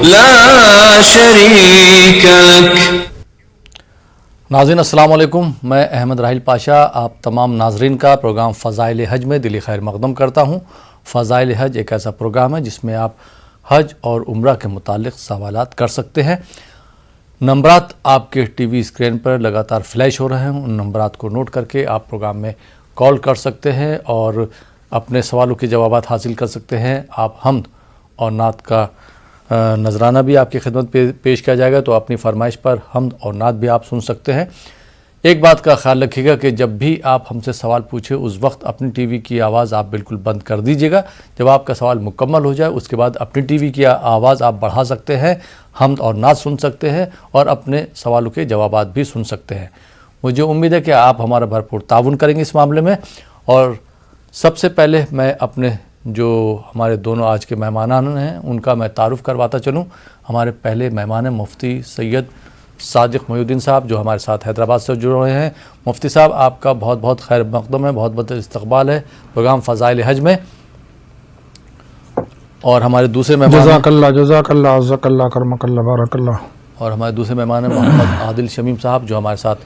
لا شريك لك. ناظرین السلام علیکم، میں احمد راحیل پاشا آپ تمام ناظرین کا پروگرام فضائل حج میں دلی خیر مقدم کرتا ہوں۔ فضائل حج ایک ایسا پروگرام ہے جس میں آپ حج اور عمرہ کے متعلق سوالات کر سکتے ہیں۔ نمبرات آپ کے ٹی وی اسکرین پر لگاتار فلیش ہو رہے ہیں، ان نمبرات کو نوٹ کر کے آپ پروگرام میں کال کر سکتے ہیں اور اپنے سوالوں کے جوابات حاصل کر سکتے ہیں۔ آپ حمد اور نعت کا نذرانہ بھی آپ کی خدمت پہ پیش کیا جائے گا، تو اپنی فرمائش پر حمد اور نعت بھی آپ سن سکتے ہیں۔ ایک بات کا خیال رکھیے گا کہ جب بھی آپ ہم سے سوال پوچھیں اس وقت اپنی ٹی وی کی آواز آپ بالکل بند کر دیجیے گا۔ جب آپ کا سوال مکمل ہو جائے اس کے بعد اپنی ٹی وی کی آواز آپ بڑھا سکتے ہیں، حمد اور نعت سن سکتے ہیں اور اپنے سوالوں کے جوابات بھی سن سکتے ہیں۔ مجھے امید ہے کہ آپ ہمارا بھرپور تعاون کریں گے اس معاملے میں۔ اور سب سے پہلے میں اپنے جو ہمارے دونوں آج کے مہمانان ہیں ان کا میں تعارف کرواتا چلوں۔ ہمارے پہلے مہمان ہیں مفتی سید صادق محی الدین صاحب، جو ہمارے ساتھ حیدرآباد سے جڑے ہوئے ہیں۔ مفتی صاحب، آپ کا بہت بہت خیر مقدم ہے، بہت بہت استقبال ہے پروگرام فضائل حج میں۔ اور ہمارے دوسرے مہمان جزاک اللہ عزک اللہ کرمک اللہ بارک اللہ۔ اور ہمارے دوسرے مہمان ہیں محمد عادل شمیم صاحب، جو ہمارے ساتھ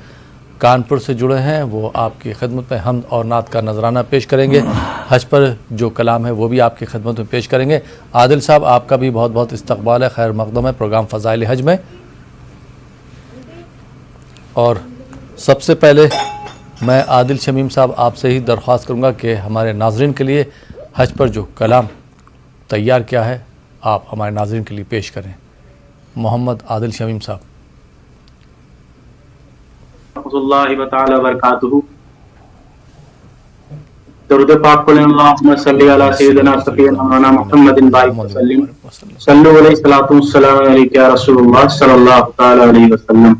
کانپور سے جڑے ہیں۔ وہ آپ کی خدمت میں حمد اور نعت کا نذرانہ پیش کریں گے، حج پر جو کلام ہے وہ بھی آپ کی خدمت میں پیش کریں گے۔ عادل صاحب، آپ کا بھی بہت بہت استقبال ہے، خیر مقدم ہے پروگرام فضائل حج میں۔ اور سب سے پہلے میں عادل شمیم صاحب آپ سے ہی درخواست کروں گا کہ ہمارے ناظرین کے لیے حج پر جو کلام تیار کیا ہے آپ ہمارے ناظرین کے لیے پیش کریں۔ محمد عادل شمیم صاحب۔ ورحمۃ اللہ تعالی وبرکاتہ۔ درود پاک پڑھیں، اللہم صلی علی سیدنا سفینا مولانا محمد بارک وسلم، صلو علیہ الصلوۃ والسلام علیک یا رسول اللہ صلی اللہ تعالی علیہ وسلم۔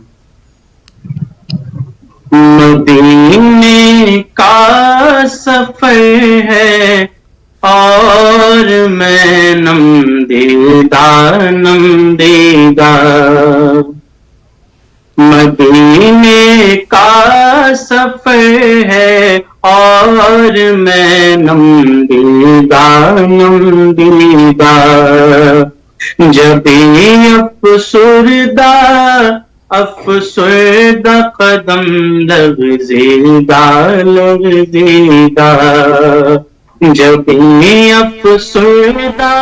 مدینے کا سفر ہے اور میں نم دیدہ مدینے کا سفر ہے اور میں نم دیدہ جب افسردہ قدم لغزیدہ جب افسردہ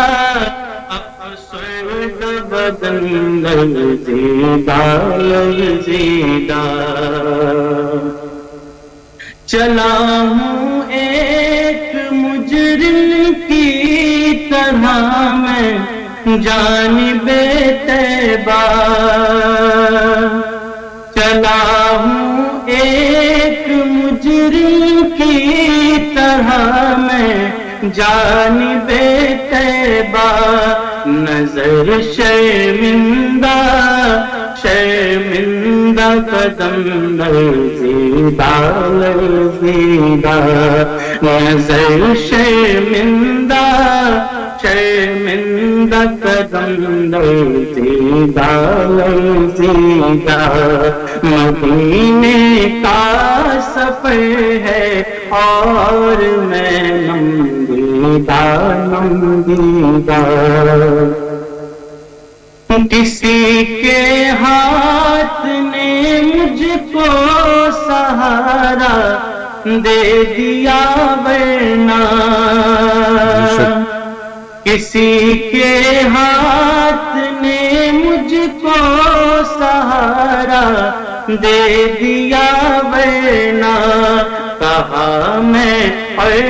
بدن لغزیدہ چلا ہوں ایک مجرم کی طرح میں جانب طیبہ، چلا ہوں ایک مجرم کی طرح میں جانب طیبہ، نظر شرمندہ قدم لرزیدہ نظر شرمندہ قدم لرزیدہ مدینے کا سفر ہے اور میں نم دیدہ کسی کے ہاتھ نے مجھ کو سہارا دے دیا ورنہ کسی کے ہاتھ نے مجھ کو سہارا دے دیا ورنہ کہاں میں اور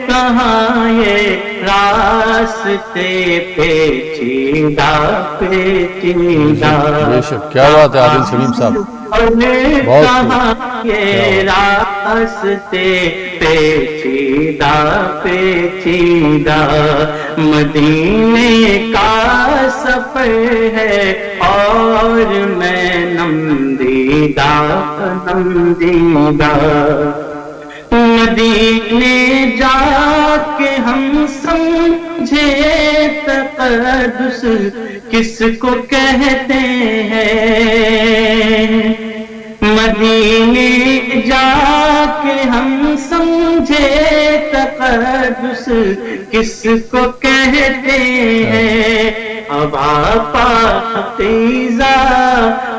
کہاں یہ راستے پیچیدہ کیا بات ہے عادل شمیم صاحب، کہاں یہ راستے پیچیدہ مدینے کا سفر ہے اور میں نم دیدہ مدینے جا کے ہم سمجھے تقدس کس کو کہتے ہیں، مدینے جا کے ہم سمجھے تقدس کس کو کہتے ہیں، ہوا پاکیزہ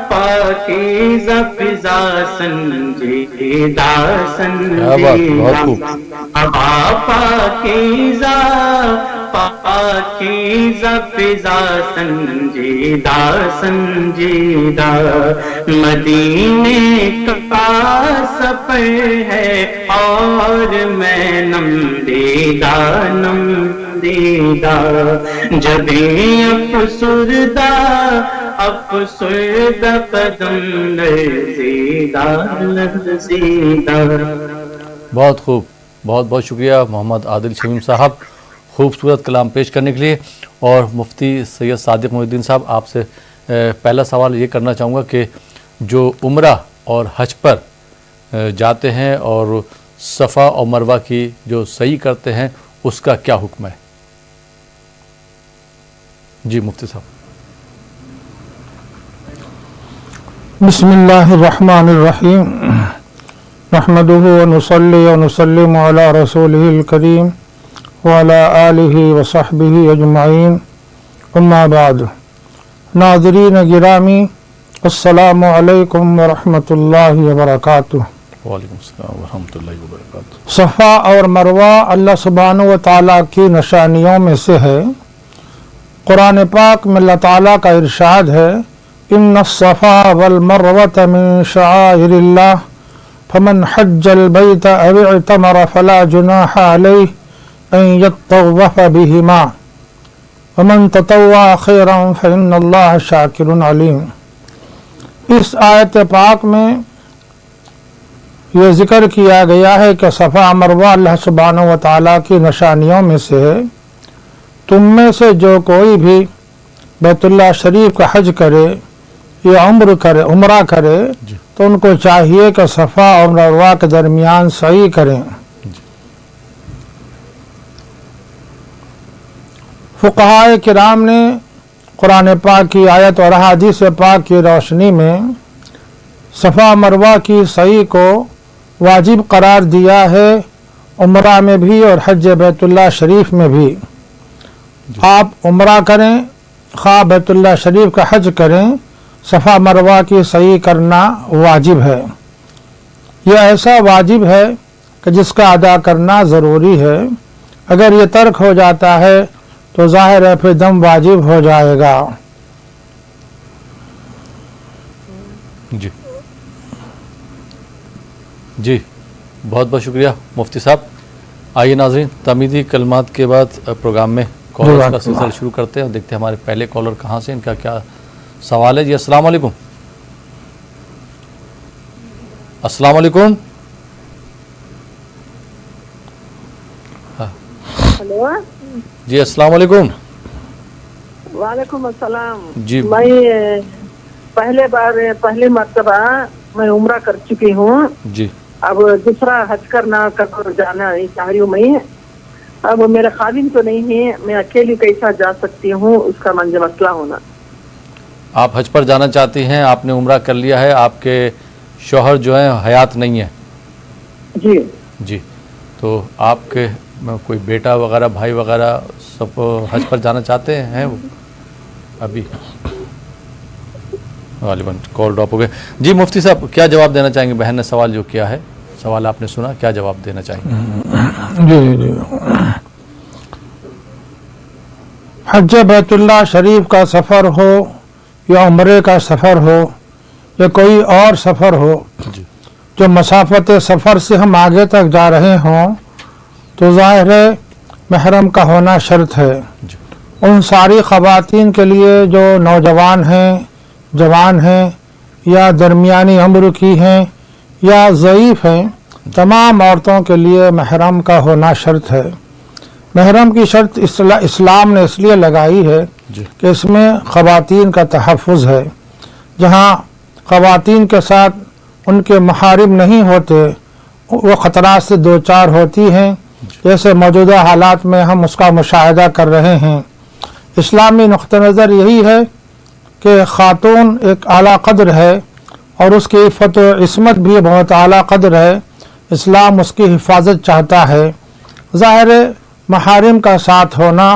پاکیزہ فضا سنجیدہ سنجیدہ ہوا پاکیزہ پاکیزہ فضا سنجیدہ سنجیدہ مدینے کا سفر ہے اور میں نم دیدہ نم دیدہ جبیں افسردہ قدم لرزیدہ لرزیدہ. بہت خوب، بہت بہت شکریہ محمد عادل شمیم صاحب خوبصورت کلام پیش کرنے کے لیے. اور مفتی سید صادق محی الدین صاحب، آپ سے پہلا سوال یہ کرنا چاہوں گا کہ جو عمرہ اور حج پر جاتے ہیں اور صفا اور مروہ کی جو سعی کرتے ہیں اس کا کیا حکم ہے؟ جی مفتی صاحب. بسم اللہ الرحمن الرحیم نحمدہ ونصلی ونسلم علی رسولہ الکریم وعلی آلہ وصحبہ اجمعین اما بعد. ناظرین گرامی، السلام علیکم ورحمۃ اللہ وبرکاتہ. وعلیکم السلام ورحمۃ اللہ وبرکاتہ. صفا اور مروہ اللہ سبحانہ و تعالیٰ کی نشانیوں میں سے ہے. قرآن پاک میں اللہ تعالیٰ کا ارشاد ہے، ان الصفا والمروۃ من شعائر اللہ فمن حج البیت او اعتمر فلا جناح علیہ ان یطوف بہما ومن تطوع خیرا فإن اللہ شاکر علیم. اس آیت پاک میں یہ ذکر کیا گیا ہے کہ صفا مروہ اللہ سبحانہ و تعالیٰ کی نشانیوں میں سے ہے. تم میں سے جو کوئی بھی بیت اللہ شریف کا حج کرے یا عمرہ کرے تو ان کو چاہیے کہ صفا اور مروہ کے درمیان سعی کریں. فقہائے کرام نے قرآن پاک کی آیت اور احادیث پاک کی روشنی میں صفا مروہ کی سعی کو واجب قرار دیا ہے، عمرہ میں بھی اور حج بیت اللہ شریف میں بھی. آپ عمرہ کریں، خواہ بیت اللہ شریف کا حج کریں، صفا مروہ کی سعی کرنا واجب ہے. یہ ایسا واجب ہے کہ جس کا ادا کرنا ضروری ہے. اگر یہ ترک ہو جاتا ہے تو ظاہر ہے پھر دم واجب ہو جائے گا. جی جی بہت بہت شکریہ مفتی صاحب. آئیے ناظرین، تمیدی کلمات کے بعد پروگرام میں کالرز کا سلسلہ شروع کرتے ہیں اور دیکھتے ہیں ہمارے پہلے کالر کہاں سے، ان کا کیا سوال ہے. جی السلام علیکم. السلام علیکم. ہلو جی السلام علیکم. وعلیکم السلام. جی میں پہلی مرتبہ میں عمرہ کر چکی ہوں. جی اب دوسرا حج کرنا جانا چاہ رہی ہوں میں. اب میرے خادم تو نہیں ہے، میں اکیلی کیسا جا سکتی ہوں، اس کا مجھے مسئلہ ہونا. آپ حج پر جانا چاہتی ہیں، آپ نے عمرہ کر لیا ہے، آپ کے شوہر جو ہیں حیات نہیں ہیں. جی جی تو آپ کے کوئی بیٹا وغیرہ بھائی وغیرہ سب حج پر جانا چاہتے ہیں وہ ابھی؟ غالباً کال ڈراپ ہو گئے. جی مفتی صاحب کیا جواب دینا چاہیں گے؟ بہن نے سوال جو کیا ہے، سوال آپ نے سنا، کیا جواب دینا چاہیں گے؟ جی جی حج بیت اللہ شریف کا سفر ہو یا عمرے کا سفر ہو یا کوئی اور سفر ہو، جو مسافت سفر سے ہم آگے تک جا رہے ہوں تو ظاہر ہے محرم کا ہونا شرط ہے. ان ساری خواتین کے لیے جو نوجوان ہیں، جوان ہیں یا درمیانی عمر کی ہیں یا ضعیف ہیں، تمام عورتوں کے لیے محرم کا ہونا شرط ہے. محرم کی شرط اسلام نے اس لیے لگائی ہے کہ اس میں خواتین کا تحفظ ہے. جہاں خواتین کے ساتھ ان کے محارم نہیں ہوتے وہ خطرات سے دوچار ہوتی ہیں، جیسے موجودہ حالات میں ہم اس کا مشاہدہ کر رہے ہیں. اسلامی نقطہ نظر یہی ہے کہ خاتون ایک اعلیٰ قدر ہے اور اس کی عفت و عصمت بھی بہت اعلیٰ قدر ہے. اسلام اس کی حفاظت چاہتا ہے. ظاہر محارم کا ساتھ ہونا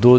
2,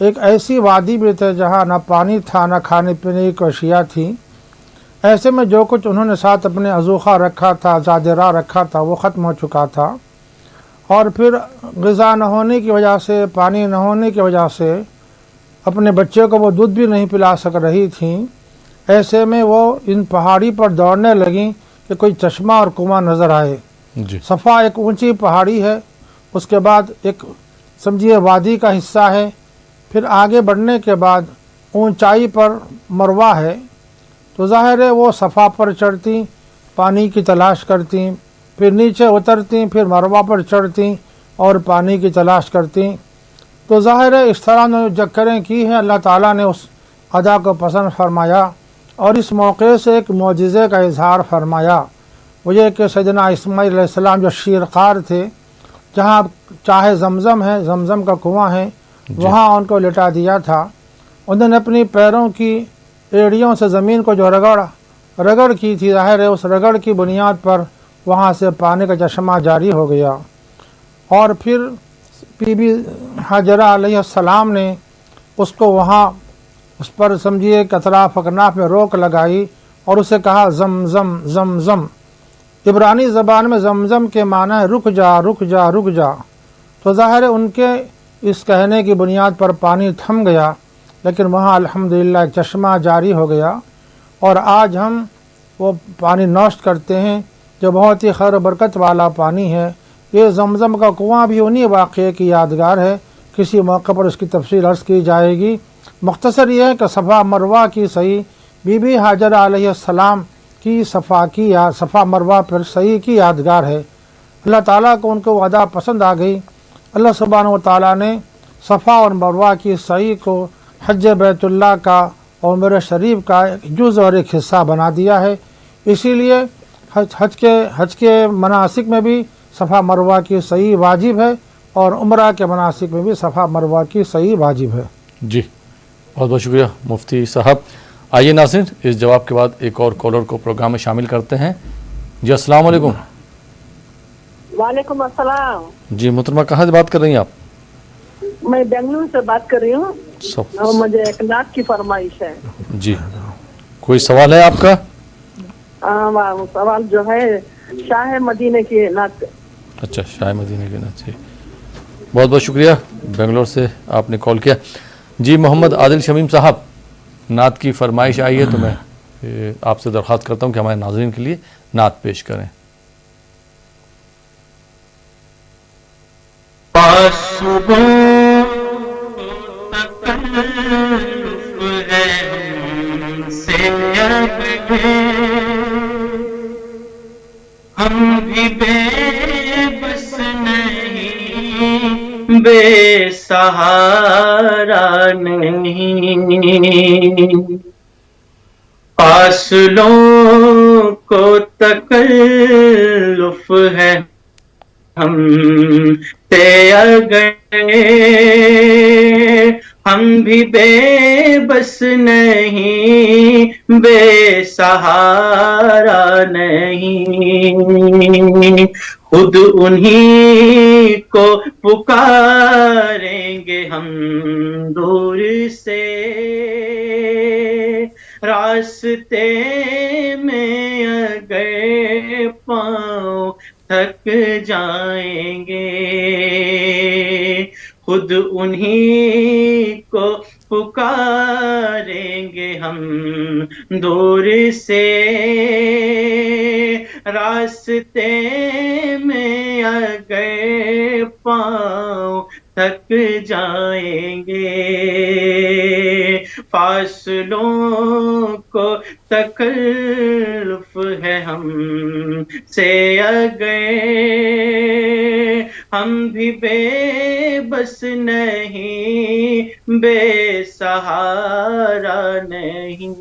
ایک ایسی وادی بھی تھے جہاں نہ پانی تھا نہ کھانے پینے کی اشیاء تھی. ایسے میں جو کچھ انہوں نے ساتھ اپنے عزوخہ رکھا تھا، زاد راہ رکھا تھا، وہ ختم ہو چکا تھا. اور پھر غذا نہ ہونے کی وجہ سے، پانی نہ ہونے کی وجہ سے اپنے بچے کو وہ دودھ بھی نہیں پلا سک رہی تھیں. ایسے میں وہ ان پہاڑی پر دوڑنے لگیں کہ کوئی چشمہ اور کنواں نظر آئے. جی صفا ایک اونچی پہاڑی ہے، اس کے بعد ایک سمجھیے وادی کا حصہ ہے، پھر آگے بڑھنے کے بعد اونچائی پر مروہ ہے. تو ظاہر ہے وہ صفا پر چڑھتی، پانی کی تلاش کرتی، پھر نیچے اترتی، پھر مروہ پر چڑھتی اور پانی کی تلاش کرتی. تو ظاہر ہے اس طرح نے جو چکریں کی ہیں، اللہ تعالیٰ نے اس ادا کو پسند فرمایا اور اس موقع سے ایک معجزے کا اظہار فرمایا. وہ یہ کہ سیدنا اسماعیل علیہ السلام جو شیرخوار تھے، جہاں چاہے زمزم ہے، زمزم کا کنواں ہے، وہاں ان کو لٹا دیا تھا. انہوں نے اپنی پیروں کی ایڑیوں سے زمین کو جو رگڑ کی تھی، ظاہر ہے اس رگڑ کی بنیاد پر وہاں سے پانی کا چشمہ جاری ہو گیا. اور پھر بی بی ہاجرہ علیہ السلام نے اس کو وہاں اس پر سمجھیے کہ اطراف اکناف میں روک لگائی اور اسے کہا زمزم زمزم. عبرانی زبان میں زمزم کے معنی ہے رک جا رک جا رک جا. تو ظاہر ہے ان کے اس کہنے کی بنیاد پر پانی تھم گیا، لیکن وہاں الحمدللہ ایک چشمہ جاری ہو گیا اور آج ہم وہ پانی نوش کرتے ہیں جو بہت ہی خیر و برکت والا پانی ہے. یہ زمزم کا کنواں بھی انہی واقعے کی یادگار ہے، کسی موقع پر اس کی تفصیل عرض کی جائے گی. مختصر یہ ہے کہ صفا مروہ کی صحیح بی بی ہاجرہ علیہ السلام کی صفا مروہ پر صحیح کی یادگار ہے. اللہ تعالیٰ کو ان کو ادا پسند آ گئی. اللہ سبحانہ و تعالیٰ نے صفا اور مروہ کی صحیح کو حج بیت اللہ کا اور عمرہ شریف کا ایک جز اور ایک حصہ بنا دیا ہے. اسی لیے حج کے مناسک میں بھی صفا مروہ کی صحیح واجب ہے اور عمرہ کے مناسک میں بھی صفا مروہ کی صحیح واجب ہے. جی بہت بہت شکریہ مفتی صاحب. آئیے ناظرین اس جواب کے بعد ایک اور کالر کو پروگرام میں شامل کرتے ہیں. جی السلام علیکم. وعلیکم السلام. جی محترمہ کہاں سے بات کر رہی ہیں آپ؟ میں بنگلور سے بات کر رہی ہوں اور مجھے ایک نعت کی فرمائش ہے. جی کوئی سوال ہے آپ کا؟ سوال جو ہے شاہ مدینے کی نعت. اچھا شاہ مدینے کی نعت. بہت بہت شکریہ بنگلور سے آپ نے کال کیا. جی محمد عادل شمیم صاحب نعت کی فرمائش آئی ہے تو میں آپ سے درخواست کرتا ہوں کہ ہمارے ناظرین کے لیے نعت پیش کریں. ہم بھی بے بس نہیں، بے سہارا نہیں، فاصلوں کو تکلف ہے ہم سے گئے، ہم بھی بے بس نہیں، بے سہارا نہیں، خود انہی کو پکاریں گے ہم دور سے، راستے میں اگر پاؤں تھک جائیں گے، خود انہی کو پکاریں گے ہم دور سے، راستے میں اگر پاؤں تھک جائیں گے، فاصلوں کو تکلف ہے ہم سے اگر، ہم بھی بے بس نہیں، بے سہارا نہیں،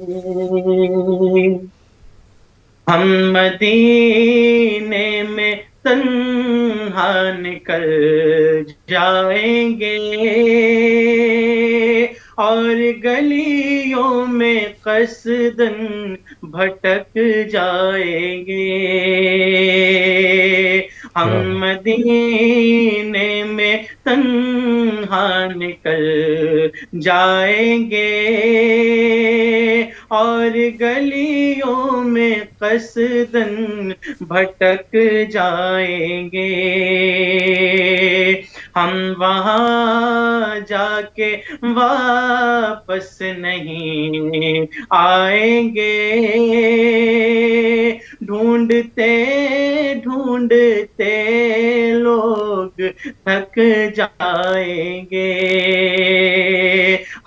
ہم مدینے میں تنہا نکل جائیں گے اور گلیوں میں قصدن بھٹک جائیں گے، ہم مدینے میں تنہا نکل جائیں گے اور گلیوں میں قصدن بھٹک جائیں گے. ہم وہاں جا کے واپس نہیں آئیں گے. ڈھونڈتے ڈھونڈتے لوگ تھک جائیں گے.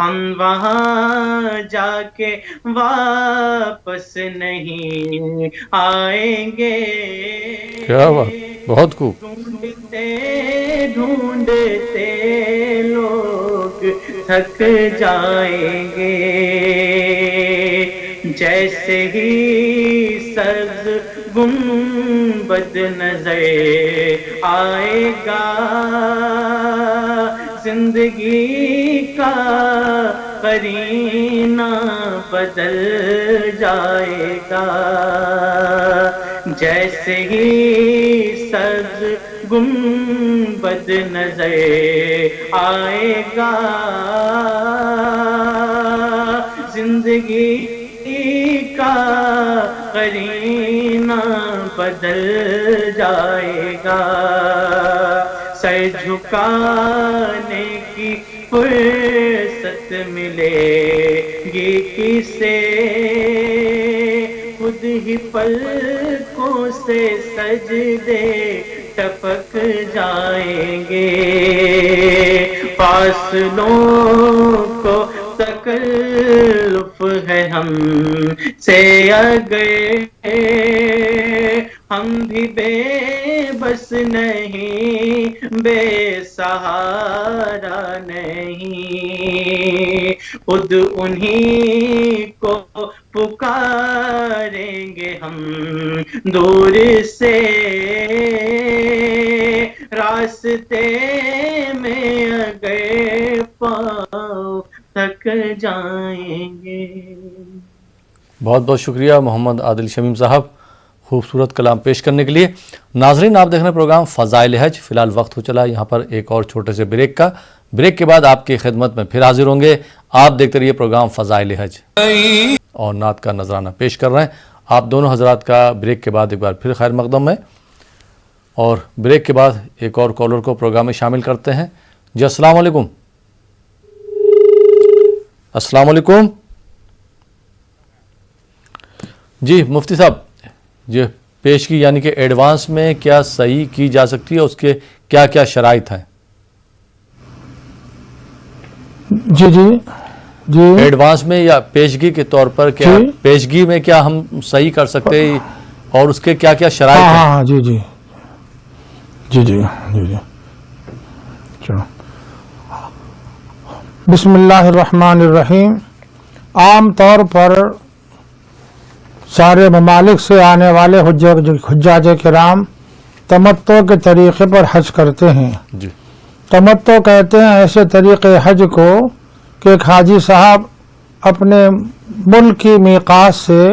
ہم وہاں جا کے واپس نہیں آئیں گے. کیا بات، بہت خوب. ڈھونڈتے ڈھونڈتے لوگ تھک جائیں گے. جیسے ہی سبز گنبد نظر آئے گا زندگی کا قرینہ بدل جائے گا. جیسے ہی سبز گنبد نظر آئے گا زندگی کا قرینہ بدل جائے گا. سر جھکانے کی فرصت ملے گی کسے خود ہی پلکوں سے سجدے ٹپک جائیں گے. فاصلوں کو تکلف ہے ہم سے اگر ہم بھی بے بس نہیں بے سہارا نہیں. خود انہی کو پکاریں گے ہم دور سے راستے میں اگر پاؤں تک جائیں گے. بہت بہت شکریہ محمد عادل شمیم صاحب خوبصورت کلام پیش کرنے کے لیے. ناظرین، آپ دیکھ رہے ہیں پروگرام فضائل حج. فی الحال وقت ہو چلا یہاں پر ایک اور چھوٹے سے بریک کا. بریک کے بعد آپ کی خدمت میں پھر حاضر ہوں گے. آپ دیکھتے رہیے پروگرام فضائل حج اور نعت کا نذرانہ پیش کر رہے ہیں. آپ دونوں حضرات کا بریک کے بعد ایک بار پھر خیر مقدم ہے، اور بریک کے بعد ایک اور کالر کو پروگرام میں شامل کرتے ہیں. جی السلام علیکم. السلام علیکم. جی مفتی صاحب، جی پیشگی یعنی کہ ایڈوانس میں کیا صحیح کی جا سکتی ہے، اس کے کیا کیا شرائط ہیں؟ جی جی جی ایڈوانس میں یا پیشگی کے طور پر کیا جی پیشگی میں کیا ہم صحیح کر سکتے ہیں، اور اس کے کیا کیا شرائط ہیں؟ ہاں جی جی جی جی جی جی چلو. بسم اللہ الرحمن الرحیم. عام طور پر سارے ممالک سے آنے والے حجاج کرام تمتع کے طریقے پر حج کرتے ہیں. جی تمتع کہتے ہیں ایسے طریقے حج کو کہ ایک حاجی صاحب اپنے ملک کی میقات سے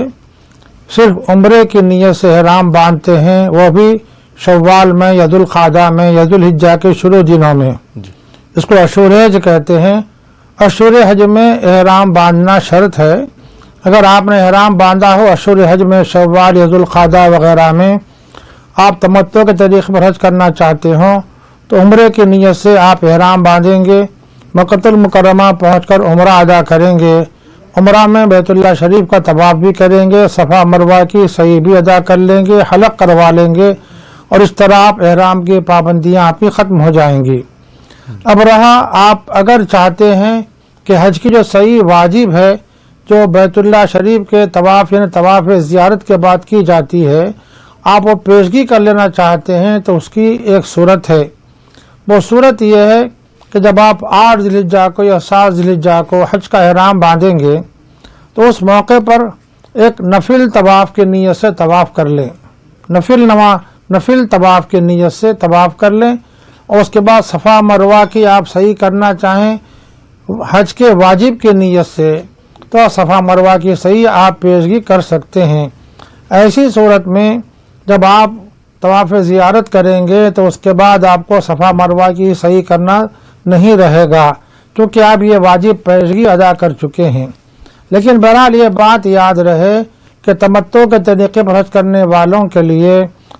صرف عمرے کی نیت سے احرام باندھتے ہیں، وہ بھی شوال میں یا ذوالقعدہ میں یا ذوالحجہ کے شروع دنوں میں. اس کو اشہر حج کہتے ہیں. اشہر حج میں احرام باندھنا شرط ہے. اگر آپ نے احرام باندھا ہو اشہر حج میں شوال یا ذوالقعدہ وغیرہ میں، آپ تمتع کے طریقے پر حج کرنا چاہتے ہوں تو عمرے کی نیت سے آپ احرام باندھیں گے، مکۃ المکرمہ پہنچ کر عمرہ ادا کریں گے. عمرہ میں بیت اللہ شریف کا طواف بھی کریں گے، صفا مروہ کی سعی بھی ادا کر لیں گے، حلق کروا لیں گے، اور اس طرح آپ احرام کی پابندیاں آپ کی ختم ہو جائیں گی. اب رہا آپ اگر چاہتے ہیں کہ حج کی جو صحیح واجب ہے جو بیت اللہ شریف کے طواف یعنی طواف زیارت کے بعد کی جاتی ہے، آپ وہ پیشگی کر لینا چاہتے ہیں تو اس کی ایک صورت ہے. وہ صورت یہ ہے کہ جب آپ 8 ذی الحجہ کو یا 7 ذی الحجہ کو حج کا احرام باندھیں گے تو اس موقع پر ایک نفل طواف کی نیت سے طواف کر لیں. نفل طواف کی نیت سے طواف کر لیں، اور اس کے بعد صفا مروہ کی آپ صحیح کرنا چاہیں حج کے واجب کی نیت سے تو صفا مروہ کی صحیح آپ پیشگی کر سکتے ہیں. ایسی صورت میں جب آپ طواف زیارت کریں گے تو اس کے بعد آپ کو صفا مروہ کی صحیح کرنا نہیں رہے گا، کیونکہ آپ یہ واجب پیشگی ادا کر چکے ہیں۔ لیکن بہرحال یہ بات یاد رہے کہ تمتع کے طریقے پر حج کرنے والوں کے لیے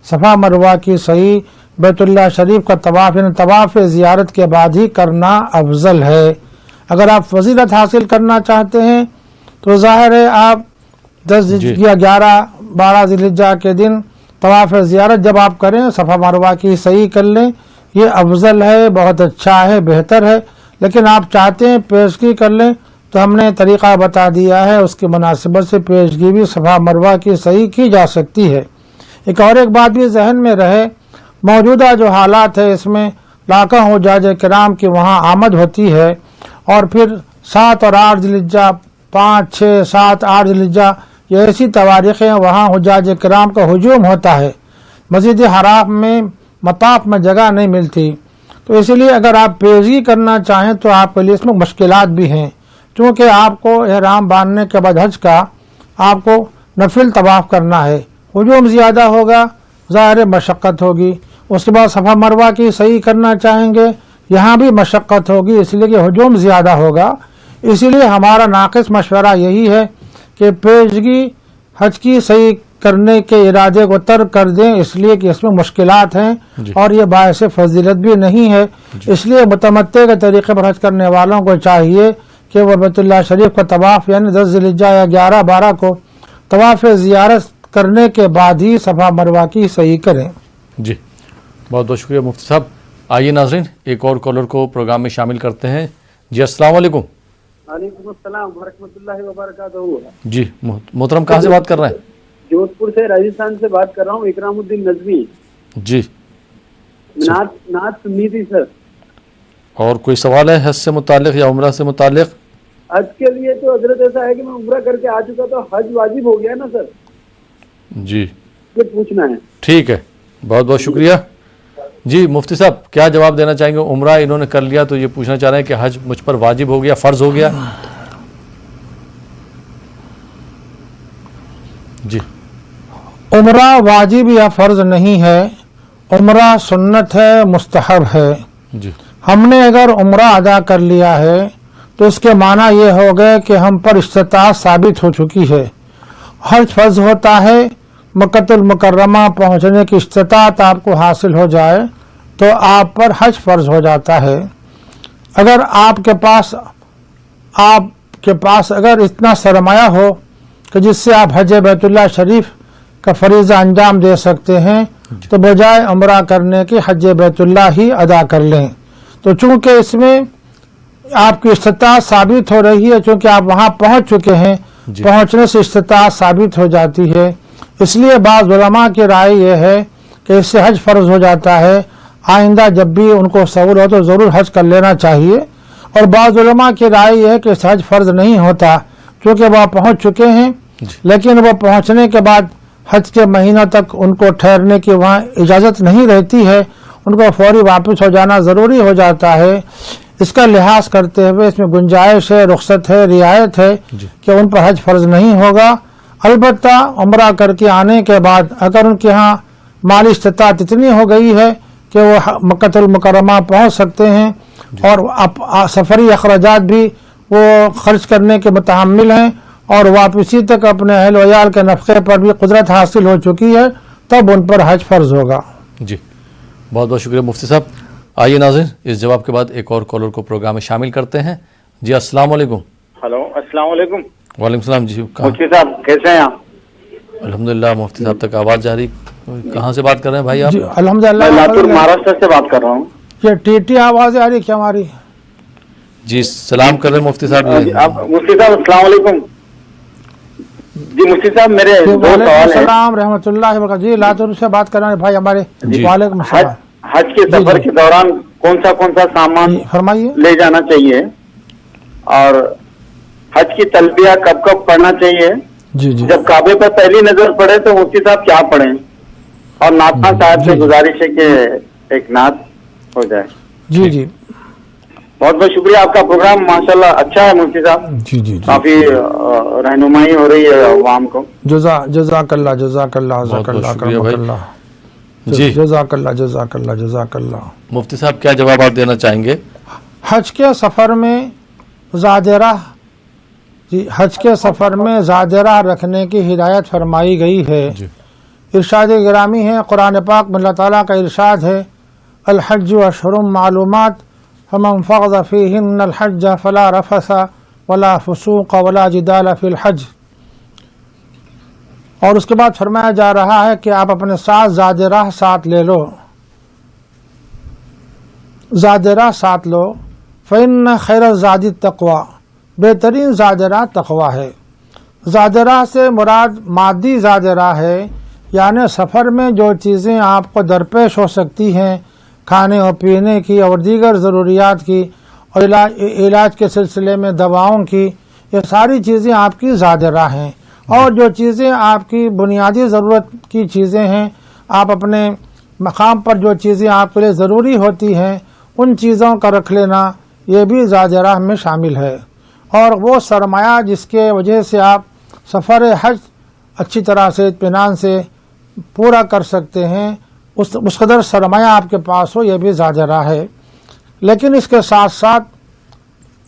صفا مروہ کی صحیح بیت اللہ شریف کا طواف یعنی طواف زیارت کے بعد ہی کرنا افضل ہے۔ اگر آپ فضیلت حاصل کرنا چاہتے ہیں تو ظاہر ہے آپ 10 یا 11 12 ذی الحجہ کے دن طواف زیارت جب آپ کریں صفا مروہ کی صحیح کر لیں، یہ افضل ہے، بہت اچھا ہے، بہتر ہے۔ لیکن آپ چاہتے ہیں پیشگی کر لیں تو ہم نے طریقہ بتا دیا ہے، اس کی مناسبت سے پیشگی بھی صفا مروہ کی صحیح کی جا سکتی ہے۔ ایک بات بھی ذہن میں رہے، موجودہ جو حالات ہے اس میں لاکھوں حجاج کرام کی وہاں آمد ہوتی ہے، اور پھر 7 اور 8 ذی الحجہ 5 6 7 8 ذی الحجہ یہ ایسی تواریخیں وہاں حجاج کرام کا ہجوم ہوتا ہے، مسجد حرام میں مطاف میں جگہ نہیں ملتی، تو اسی لیے اگر آپ پیشگی کرنا چاہیں تو آپ کے لیے اس میں مشکلات بھی ہیں، چونکہ آپ کو احرام باندھنے کے بعد حج کا آپ کو نفل طواف کرنا ہے، ہجوم زیادہ ہوگا، ظاہر مشقت ہوگی، اس کے بعد صفا مروہ کی صحیح کرنا چاہیں گے، یہاں بھی مشقت ہوگی، اس لیے کہ ہجوم زیادہ ہوگا۔ اسی لیے ہمارا ناقص مشورہ یہی ہے کہ پیشگی حج کی صحیح کرنے کے ارادے کو ترک کر دیں، اس لیے کہ اس میں مشکلات ہیں اور یہ باعث فضیلت بھی نہیں ہے۔ اس لیے متمتع کے طریقے پر حج کرنے والوں کو چاہیے کہ وہ بیت اللہ شریف کا طواف یعنی 10 ذی الحجہ یا 11 12 کو طواف زیارت کرنے کے بعد ہی صفا مروہ کی صحیح کریں۔ جی بہت بہت شکریہ مفتی صاحب۔ آئیے ناظرین ایک اور کالر کو پروگرام میں شامل کرتے ہیں۔ جی السلام علیکم۔ وعلیکم السلام ورحمۃ اللہ وبرکاتہ۔ جی محترم کہاں سے بات کر رہے ہیں؟ جودھ پور سے راجستھان سے بات کر رہا ہوں، اکرام الدین نظمی۔ جی نعت سنی تھی سر۔ اور کوئی سوال ہے حج سے متعلق یا عمرہ سے متعلق؟ حج کے لیے تو حضرت ایسا ہے کہ میں عمرہ کر کے آ چکا تو حج واجب ہو گیا نا سر، جی یہ پوچھنا ہے۔ ٹھیک ہے، بہت بہت شکریہ۔ جی مفتی صاحب کیا جواب دینا چاہیں گے؟ عمرہ انہوں نے کر لیا تو یہ پوچھنا چاہ رہے ہیں کہ حج مجھ پر واجب ہو گیا، فرض ہو گیا؟ جی عمرہ واجب یا فرض نہیں ہے، عمرہ سنت ہے، مستحب ہے۔ جی ہم نے اگر عمرہ ادا کر لیا ہے تو اس کے معنی یہ ہو گئے کہ ہم پر استطاعت ثابت ہو چکی ہے۔ حج فرض ہوتا ہے مکۃ المکرمہ پہنچنے کی استطاعت آپ کو حاصل ہو جائے تو آپ پر حج فرض ہو جاتا ہے۔ اگر آپ کے پاس اگر اتنا سرمایہ ہو کہ جس سے آپ حج بیت اللہ شریف کا فریضہ انجام دے سکتے ہیں تو بجائے عمرہ کرنے کے حج بیت اللہ ہی ادا کر لیں۔ تو چونکہ اس میں آپ کی استطاعت ثابت ہو رہی ہے، چونکہ آپ وہاں پہنچ چکے ہیں، پہنچنے سے استطاعت ثابت ہو جاتی ہے، اس لیے بعض علماء کی رائے یہ ہے کہ اس سے حج فرض ہو جاتا ہے، آئندہ جب بھی ان کو سہول ہو تو ضرور حج کر لینا چاہیے۔ اور بعض علماء کی رائے یہ ہے کہ اس سے حج فرض نہیں ہوتا، کیونکہ وہ پہنچ چکے ہیں، لیکن وہ پہنچنے کے بعد حج کے مہینوں تک ان کو ٹھہرنے کی وہاں اجازت نہیں رہتی ہے، ان کو فوری واپس ہو جانا ضروری ہو جاتا ہے۔ اس کا لحاظ کرتے ہوئے اس میں گنجائش ہے، رخصت ہے، رعایت ہے کہ ان پر حج فرض نہیں ہوگا۔ البتہ عمرہ کر کے آنے کے بعد اگر ان کے ہاں مالی استطاعت اتنی ہو گئی ہے کہ وہ مکۃ المکرمہ پہنچ سکتے ہیں اور سفری اخراجات بھی وہ خرچ کرنے کے متحمل ہیں اور واپسی تک اپنے اہل ویال کے نفقے پر بھی قدرت حاصل ہو چکی ہے، تب ان پر حج فرض ہوگا۔ جی بہت بہت شکریہ مفتی صاحب۔ آئیے ناظرین اس جواب کے بعد ایک اور کالر کو پروگرام میں شامل کرتے ہیں۔ جی السلام علیکم۔ ہلو السلام علیکم۔ وعلیکم السلام۔ جی مفتی صاحب کیسے ہیں آپ؟ الحمدللہ مفتی صاحب تک آواز جاری۔ کہاں سے بات کر رہے ہیں بھائی آپ؟ جی الحمدللہ میں لاتور مہاراشٹر سے بات کر رہا ہوں۔ یہ ٹی آواز آ رہی کیا ہماری؟ جی سلام کر رہے ہیں مفتی صاحب۔ مفتی صاحب السلام علیکم۔ جی مفتی صاحب میرے دو سوال ہیں۔ السلام رحمۃ اللہ وبرکاتہ۔ جی لاتور سے بات کر رہے ہیں بھائی ہمارے۔ وعلیکم السلام۔ حج کے سفر کے دوران کون سا سامان فرمائیے لے جانا چاہیے اور حج کی تلبیہ کب کب پڑھنا چاہیے؟ جی جی جب کعبے پر پہلی نظر پڑے تو مفتی صاحب کیا پڑھیں؟ اور نعت خان صاحب سے گزارش ہے کہ ایک نعت ہو جائے۔ جی جی بہت بہت شکریہ، آپ کا پروگرام ماشاءاللہ اچھا ہے مفتی صاحب، جی جی کافی رہنمائی ہو رہی ہے عوام کو۔ جزاک اللہ جزاک اللہ جزاک اللہ بہت بہت کرمک شکریہ بھائی۔ اللہ۔ جی جزاک اللہ. مفتی صاحب کیا جواب آپ دینا چاہیں گے؟ حج کے سفر میں زادرہ حج کے سفر میں زادرہ رکھنے کی ہدایت فرمائی گئی ہے. ارشاد گرامی ہے قرآن پاک میں، اللہ تعالیٰ کا ارشاد ہے الحج اشہر معلومات فمن فرض فیہن الحج فلا رفث ولا فسوق ولا جدال فی الحج. اور اس کے بعد فرمایا جا رہا ہے کہ آپ اپنے ساتھ زادرہ ساتھ لے لو، زادرہ ساتھ لو. فإن خیر الزاد التقوی، بہترین زادرہ تقوی ہے. زادرہ سے مراد مادی زادرہ ہے، یعنی سفر میں جو چیزیں آپ کو درپیش ہو سکتی ہیں، کھانے اور پینے کی اور دیگر ضروریات کی، اور علاج کے سلسلے میں دواؤں کی، یہ ساری چیزیں آپ کی زادرہ ہیں. اور جو چیزیں آپ کی بنیادی ضرورت کی چیزیں ہیں، آپ اپنے مقام پر جو چیزیں آپ کے لیے ضروری ہوتی ہیں ان چیزوں کا رکھ لینا، یہ بھی زادرہ میں شامل ہے. اور وہ سرمایہ جس کے وجہ سے آپ سفر حج اچھی طرح سے اطمینان سے پورا کر سکتے ہیں، اس قدر سرمایہ آپ کے پاس ہو، یہ بھی زادرہ ہے. لیکن اس کے ساتھ ساتھ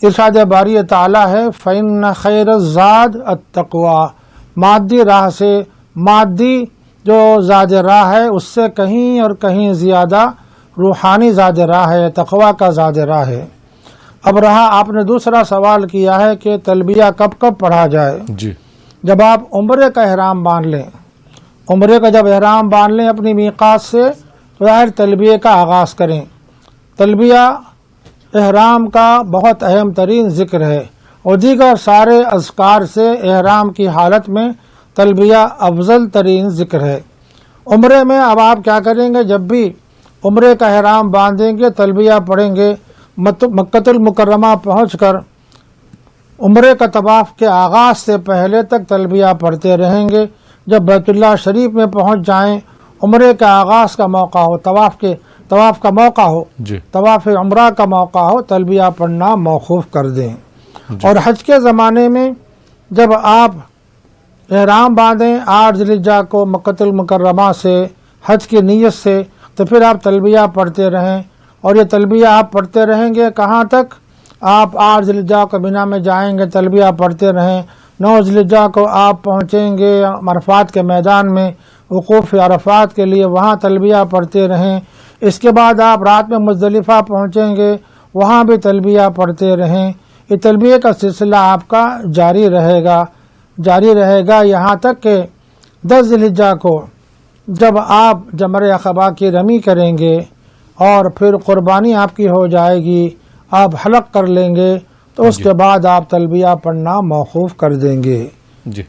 ارشاد باری تعالیٰ ہے فإن خیر الزاد التقوی، مادی راہ سے مادی جو زادرہ ہے اس سے کہیں اور کہیں زیادہ روحانی زادرہ ہے، تقوی کا زادرہ ہے. اب رہا آپ نے دوسرا سوال کیا ہے کہ تلبیہ کب کب پڑھا جائے. جی جب آپ عمرے کا احرام باندھ لیں، عمرے کا جب احرام باندھ لیں اپنی میقات سے، تو ظاہر تلبیہ کا آغاز کریں. تلبیہ احرام کا بہت اہم ترین ذکر ہے، اور دیگر سارے اذکار سے احرام کی حالت میں تلبیہ افضل ترین ذکر ہے. عمرے میں اب آپ کیا کریں گے؟ جب بھی عمرے کا احرام باندھیں گے تلبیہ پڑھیں گے، مکۃ المکرمہ پہنچ کر عمرے کا طواف کے آغاز سے پہلے تک تلبیہ پڑھتے رہیں گے. جب بیت اللہ شریف میں پہنچ جائیں، عمرے کے آغاز کا موقع ہو، طواف کا موقع ہو، طواف عمرہ کا موقع ہو، تلبیہ پڑھنا موقوف کر دیں. اور حج کے زمانے میں جب آپ احرام باندھیں 8 ذی الحجہ کو مکۃ المکرمہ سے حج کی نیت سے، تو پھر آپ تلبیہ پڑھتے رہیں. اور یہ تلبیہ آپ پڑھتے رہیں گے کہاں تک؟ آپ 8 ذی الحجہ کو مینا میں جائیں گے، تلبیہ پڑھتے رہیں. 9 ذی الحجہ کو آپ پہنچیں گے عرفات کے میدان میں وقوف عرفات کے لیے، وہاں تلبیہ پڑھتے رہیں. اس کے بعد آپ رات میں مزدلفہ پہنچیں گے، وہاں بھی تلبیہ پڑھتے رہیں. یہ تلبیہ کا سلسلہ آپ کا جاری رہے گا یہاں تک کہ 10 ذی الحجہ کو جب آپ جمرہ عقبہ کی رمی کریں گے اور پھر قربانی آپ کی ہو جائے گی، آپ حلق کر لیں گے، تو اس کے بعد آپ تلبیہ پڑھنا موقوف کر دیں گے. جی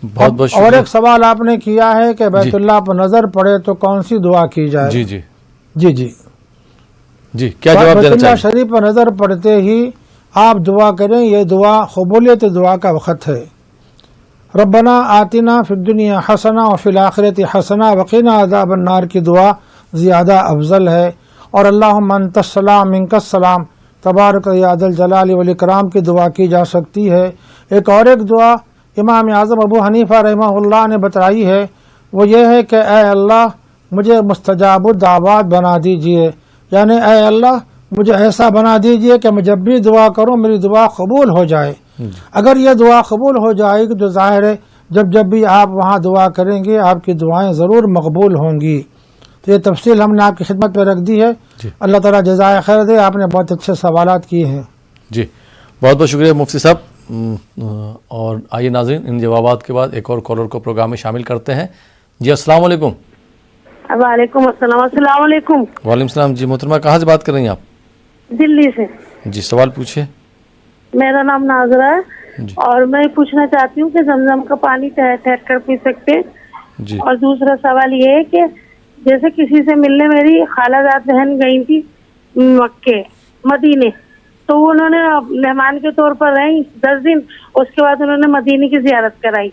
بہت بہت اور ایک سوال آپ نے کیا ہے کہ بیت اللہ پر نظر پڑے تو کون سی دعا کی جائے. جی کیا جواب دینا بیت اللہ چاہیے؟ شریف پر نظر پڑتے ہی آپ دعا کریں. یہ دعا قبولیت دعا کا وقت ہے. ربنا آتنا فی الدنیا حسنہ وفی الآخرۃ حسنہ وقنا عذاب النار کی دعا زیادہ افضل ہے. اور اللہم انت السلام منک السلام تبارک یا ذا الجلال والاکرام کی دعا کی جا سکتی ہے. ایک دعا امام اعظم ابو حنیفہ رحمہ اللہ نے بتائی ہے، وہ یہ ہے کہ اے اللہ مجھے مستجاب الدعوات بنا دیجئے، یعنی اے اللہ مجھے ایسا بنا دیجئے کہ میں جب بھی دعا کروں میری دعا قبول ہو جائے. اگر یہ دعا قبول ہو جائے گی تو ظاہر ہے جب بھی آپ وہاں دعا کریں گے آپ کی دعائیں ضرور مقبول ہوں گی. تو یہ تفصیل ہم نے آپ کی خدمت پہ رکھ دی ہے. اللہ تعالیٰ جزائے خیر دے. آپ نے بہت اچھے سوالات کیے ہیں. جی بہت بہت شکریہ مفتی صاحب. اور آئیے ناظرین ان جوابات کے بعد ایک اور کالر کو پروگرام میں شامل کرتے ہیں. جی السلام علیکم. وعلیکم السلام. السلام علیکم. وعلیکم السلام. جی محترمہ کہاں سے بات کر رہی ہیں آپ؟ دلی سے. جی سوال پوچھیے. میرا نام ناظرہ ہے اور میں پوچھنا چاہتی ہوں کہ زمزم کا پانی ٹھہر کر پی سکتے؟ جی. اور دوسرا سوال یہ ہے کہ جیسے کسی سے ملنے میری خالہ زاد بہن گئی تھی مکے مدینے، تو انہوں نے مہمان کے طور پر رہیں 10 دن، اس کے بعد انہوں نے مدینے کی زیارت کرائی،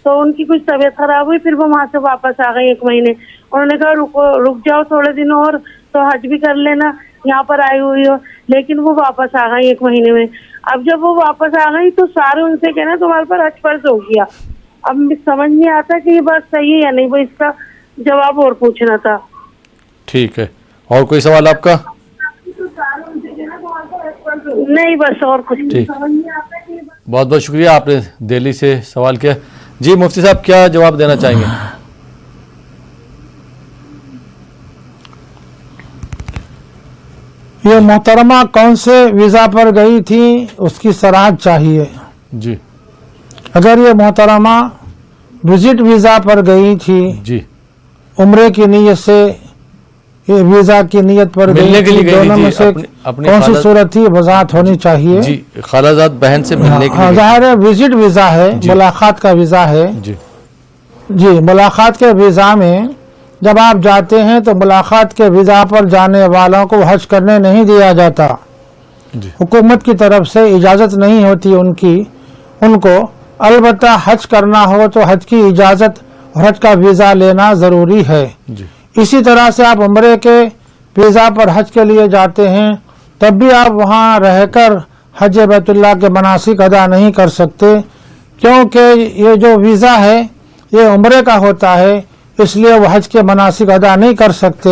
تو ان کی کچھ طبیعت خراب ہوئی، پھر وہ وہاں سے واپس آ گئی 1 مہینے. انہوں نے کہا رک جاؤ تھوڑے دن اور تو حج بھی کر لینا یہاں پر آئی ہوئی ہو، لیکن وہ واپس آ گئی 1 مہینے میں. اب جب وہ واپس آ گئی تو سارے ان سے کہنا تمہارے پر حج فرض ہو گیا. اب سمجھ نہیں آتا کہ یہ بات صحیح ہے یا نہیں، وہ اس کا جواب اور پوچھنا تھا. ٹھیک ہے, اور کوئی سوال آپ کا؟ نہیں بس اور کچھ ٹھیک, بہت بہت شکریہ, آپ نے دہلی سے سوال کیا. جی مفتی صاحب کیا جواب دینا چاہیں گے؟ یہ محترمہ کون سے ویزا پر گئی تھی اس کی سراحت چاہیے. جی اگر یہ محترمہ وزٹ ویزا پر گئی تھی, جی, عمرے کی نیت سے یہ ویزا کی نیت پر ملنے گئی کے لیے تھی, گئی دونوں تھی, میں سے اپنی کون سی خالہ- صورت تھی وضاحت ہونی چاہیے. جی خالہ زاد بہن سے ملنے کے لیے. ظاہر ہے وزٹ ویزا ہے, جی. ملاقات کا ویزا ہے. جی جی, ملاقات کے ویزا میں جب آپ جاتے ہیں تو ملاقات کے ویزا پر جانے والوں کو حج کرنے نہیں دیا جاتا. جی حکومت کی طرف سے اجازت نہیں ہوتی ان کو. البتہ حج کرنا ہو تو حج کی اجازت اور حج کا ویزا لینا ضروری ہے. جی اسی طرح سے آپ عمرے کے ویزا پر حج کے لیے جاتے ہیں تب بھی آپ وہاں رہ کر حج بیت اللہ کے مناسک ادا نہیں کر سکتے, کیونکہ یہ جو ویزا ہے یہ عمرے کا ہوتا ہے, اس لیے وہ حج کے مناسک ادا نہیں کر سکتے,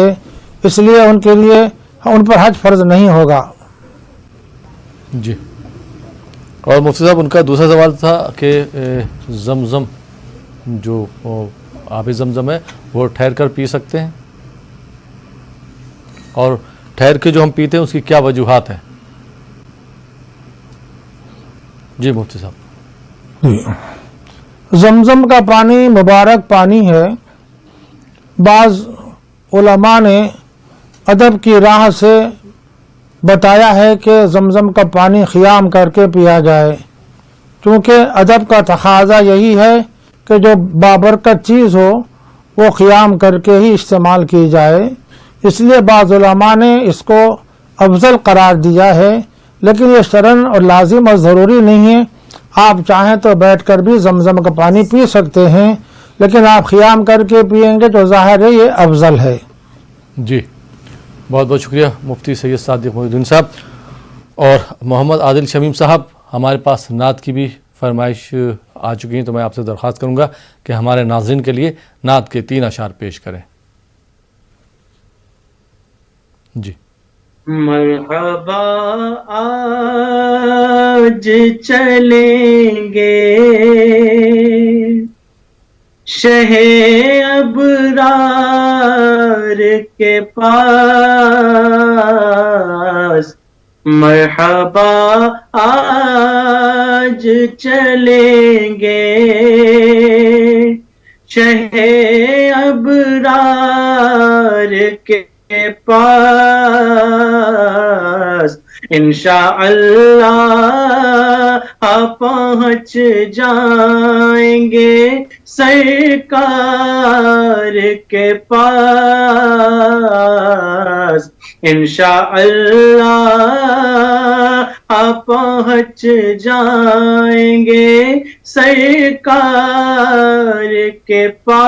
اس لیے ان پر حج فرض نہیں ہوگا. جی, اور مفتی صاحب ان کا دوسرا سوال تھا کہ زمزم جو آب زمزم ہے وہ ٹھہر کر پی سکتے ہیں, اور ٹھہر کے جو ہم پیتے ہیں اس کی کیا وجوہات ہیں؟ جی مفتی صاحب. زمزم کا پانی مبارک پانی ہے. بعض علماء نے ادب کی راہ سے بتایا ہے کہ زمزم کا پانی خیام کر کے پیا جائے, کیونکہ ادب کا تقاضا یہی ہے کہ جو بابرکت چیز ہو وہ خیام کر کے ہی استعمال کی جائے. اس لیے بعض علماء نے اس کو افضل قرار دیا ہے, لیکن یہ شرعاً اور لازم اور ضروری نہیں ہے. آپ چاہیں تو بیٹھ کر بھی زمزم کا پانی پی سکتے ہیں, لیکن آپ خیام کر کے پیئیں گے تو ظاہر ہے یہ افضل ہے. جی بہت بہت شکریہ مفتی سید صادق محی الدین صاحب. اور محمد عادل شمیم صاحب, ہمارے پاس نعت کی بھی فرمائش آ چکی ہیں, تو میں آپ سے درخواست کروں گا کہ ہمارے ناظرین کے لیے نعت کے 3 اشعار پیش کریں. جی. مرحبا آج چلیں گے شہ ابرار کے پاس, مرحبا آج چلیں گے شہ ابرار کے پاس. انشاءاللہ پہنچ جائیں گے سرکار کے پاس. انشاءاللہ پہنچ جائیں گے سرکار کے پاس.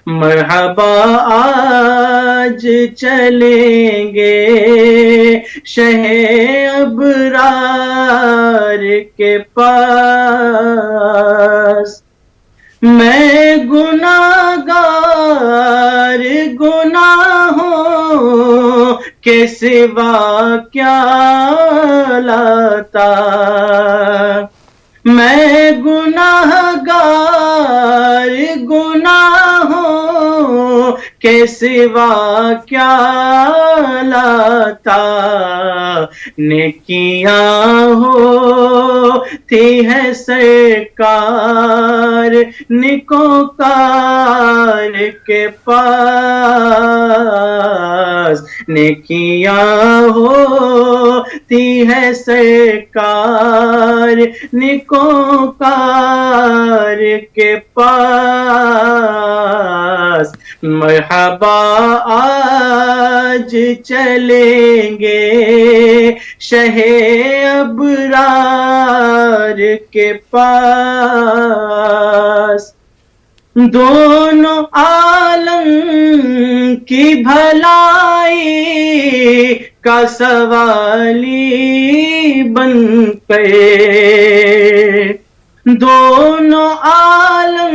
مرحبا آج چلیں گے شہ ابرار کے پاس. میں گناہگار گناہوں کے سوا کیا لاتا, میں گناہگار گناہوں کے سوا کیا لاتا. نیکیاں ہوتی ہے سرکار نیکوکار کے پاس. نیکیاں ہوتی ہے سرکار نیکوکار کے پاس. مرحبا آج چلیں گے شہ ابرار کے پاس. دونوں عالم کی بھلائی کا سوالی بن کر, دونوں عالم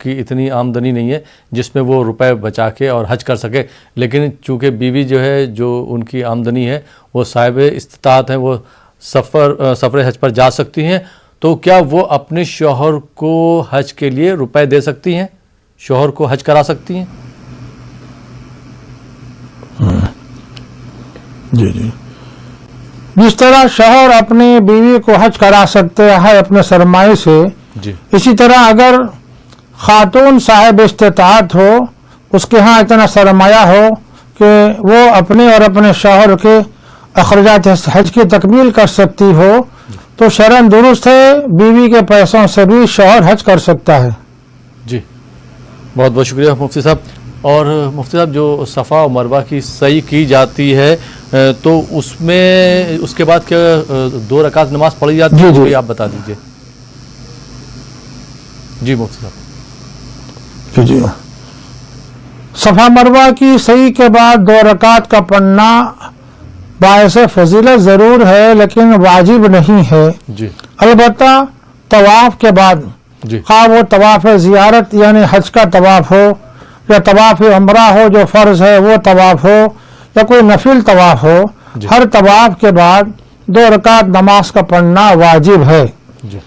کی اتنی آمدنی نہیں ہے جس میں وہ روپے بچا کے اور حج کر سکے، لیکن چونکہ بیوی جو ہے جو ان کی آمدنی ہے وہ صاحب استطاعت ہیں، وہ سفر حج پر جا سکتی ہیں، تو کیا وہ اپنے شوہر کو حج کے لیے روپے دے سکتی ہیں، شوہر کو حج کرا سکتی ہیں؟ جی جی، جس طرح شوہر اپنی بیوی کو حج کرا سکتے ہیں اپنے سرمایے سے، جی اسی طرح اگر خاتون صاحب استطاعت ہو، اس کے ہاں اتنا سرمایہ ہو کہ وہ اپنے اور اپنے شوہر کے اخراجات حج کی تکمیل کر سکتی ہو، تو شرعاً درست ہے، بیوی کے پیسوں سے بھی شوہر حج کر سکتا ہے۔ جی بہت بہت شکریہ مفتی صاحب۔ اور مفتی صاحب جو صفا و مروہ کی سعی کی جاتی ہے تو اس میں اس کے بعد کیا 2 رکعت نماز پڑھی جاتی ہے؟ جی کوئی آپ بتا دیجئے۔ جی مفتی صاحب۔ جی، صفا مروہ کی سعی کے بعد 2 رکعت کا پڑھنا باعث فضیلت ضرور ہے لیکن واجب نہیں ہے۔ جی البتہ طواف کے بعد، جی خواہ وہ طواف زیارت یعنی حج کا طواف ہو یا طواف عمرہ ہو جو فرض ہے وہ طواف ہو یا کوئی نفل طواف ہو، جی ہر طواف کے بعد 2 رکعت نماز کا پڑھنا واجب ہے، جی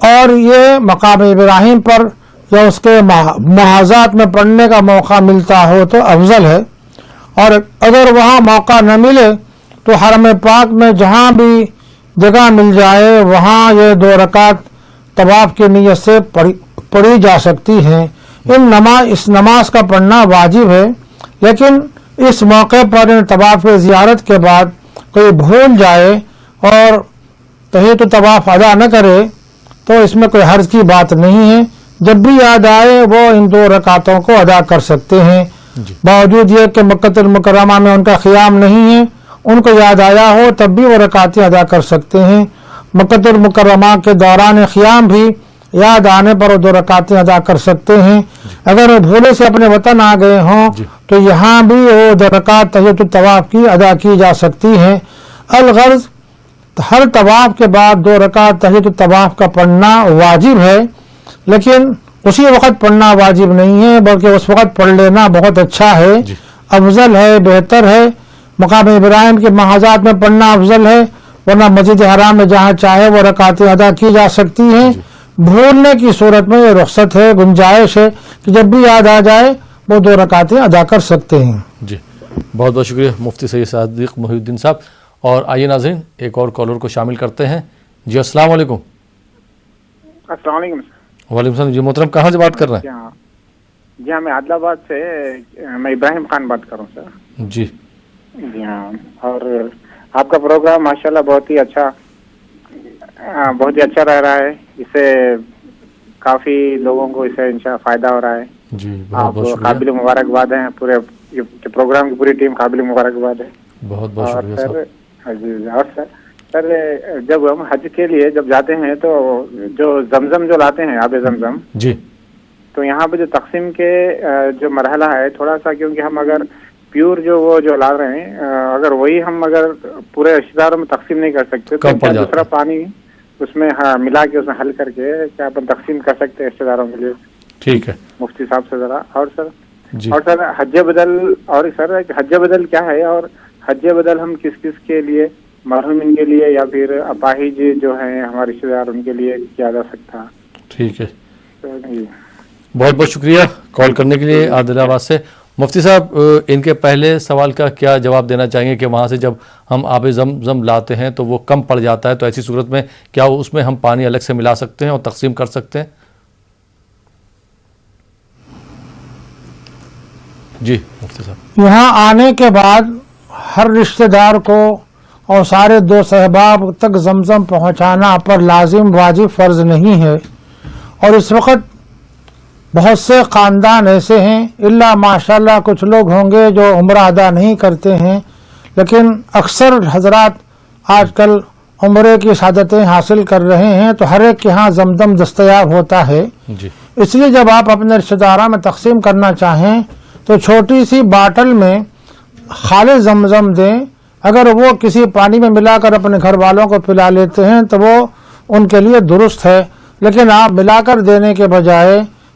اور یہ مقام ابراہیم پر یا اس کے محاذات میں پڑھنے کا موقع ملتا ہو تو افضل ہے، اور اگر وہاں موقع نہ ملے تو حرم پاک میں جہاں بھی جگہ مل جائے وہاں یہ 2 رکعت طواف کی نیت سے پڑھی جا سکتی ہیں۔ اس نماز کا پڑھنا واجب ہے، لیکن اس موقع پر طواف زیارت کے بعد کوئی بھول جائے اور تحیۃ الطواف ادا نہ کرے تو اس میں کوئی حرج کی بات نہیں ہے، جب بھی یاد آئے وہ ان 2 رکعتوں کو ادا کر سکتے ہیں، باوجود یہ کہ مکہ المکرمہ میں ان کا قیام نہیں ہے، ان کو یاد آیا ہو تب بھی وہ رکعتیں ادا کر سکتے ہیں۔ مکہ المکرمہ کے دوران قیام بھی یاد آنے پر وہ 2 رکعتیں ادا کر سکتے ہیں۔ اگر وہ بھولے سے اپنے وطن آ گئے ہوں تو یہاں بھی وہ 2 رکعت تحیۃ الطواف کی ادا کی جا سکتی ہیں۔ الغرض ہر طواف کے بعد 2 رکعت تحیۃ الطواف کا پڑھنا واجب ہے، لیکن اسی وقت پڑھنا واجب نہیں ہے بلکہ اس وقت پڑھ لینا بہت اچھا ہے، افضل ہے، بہتر ہے۔ مقام ابراہیم کے محاذات میں پڑھنا افضل ہے، ورنہ مسجد حرام میں جہاں چاہے وہ رکعتیں ادا کی جا سکتی ہیں۔ بھولنے کی صورت میں یہ رخصت ہے، گنجائش ہے کہ جب بھی یاد آ جائے وہ 2 رکعتیں ادا کر سکتے ہیں۔ جی بہت بہت شکریہ مفتی سید صادق محی الدین صاحب۔ اور آئیے ناظرین ایک اور کالر کو شامل کرتے ہیں۔ جی السلام علیکم۔ السلام علیکم۔ وعلیکم السلام۔ جی محترم کہاں سے بات کر رہے ہیں؟ جی ہاں، میں عادل آباد سے، میں ابراہیم خان بات کر رہا ہوں سر۔ جی جی ہاں، اور آپ کا پروگرام ماشاءاللہ بہت ہی اچھا رہ رہا ہے، اس سے کافی لوگوں کو اس سے انشاءاللہ فائدہ ہو رہا ہے۔ جی آپ بہت شکریہ، قابل مبارکباد ہیں، پورے پروگرام کی پوری ٹیم قابل مبارکباد ہے۔ بہت بہت شکریہ صاحب۔ اور سر جب ہم حج کے لیے جب جاتے ہیں تو جو زمزم جو لاتے ہیں، آب زمزم، جی تو یہاں پہ جو تقسیم کے جو مرحلہ ہے تھوڑا سا، کیونکہ ہم اگر پیور جو لا رہے ہیں اگر وہی ہم اگر پورے رشتہ داروں میں تقسیم نہیں کر سکتے تو کیا دوسرا پانی اس میں ملا کے اس میں حل کر کے کیا اپن تقسیم کر سکتے ہیں رشتہ داروں کے لیے؟ ٹھیک ہے مفتی صاحب سے ذرا۔ اور سر جی اور سر حج بدل، اور سر حج بدل کیا ہے، اور حج بدل ہم کس کس کے لیے، مرحومین کے لیے یا پھر اپاہج جو ہیں ہمارے رشتہ دار ان کے لیے کیا جا سکتا؟ ٹھیک ہے، جی بہت بہت شکریہ کال کرنے کے لیے عادل آباد سے۔ مفتی صاحب ان کے پہلے سوال کا کیا جواب دینا چاہیں گے کہ وہاں سے جب ہم آب زمزم لاتے ہیں تو وہ کم پڑ جاتا ہے، تو ایسی صورت میں کیا اس میں ہم پانی الگ سے ملا سکتے ہیں اور تقسیم کر سکتے ہیں؟ جی مفتی صاحب۔ یہاں آنے کے بعد ہر رشتہ دار کو اور سارے 2 احباب تک زمزم پہنچانا پر لازم واجب فرض نہیں ہے، اور اس وقت بہت سے خاندان ایسے ہیں، الا ماشاءاللہ کچھ لوگ ہوں گے جو عمرہ ادا نہیں کرتے ہیں، لیکن اکثر حضرات آج کل عمرے کی سعادتیں حاصل کر رہے ہیں، تو ہر ایک کے ہاں زمزم دستیاب ہوتا ہے۔ جی اس لیے جب آپ اپنے رشتہ داروں میں تقسیم کرنا چاہیں تو چھوٹی سی باٹل میں خالص زمزم دیں، اگر وہ کسی پانی میں ملا کر اپنے گھر والوں کو پلا لیتے ہیں تو وہ ان کے لیے درست ہے، لیکن آپ ملا کر دینے کے بجائے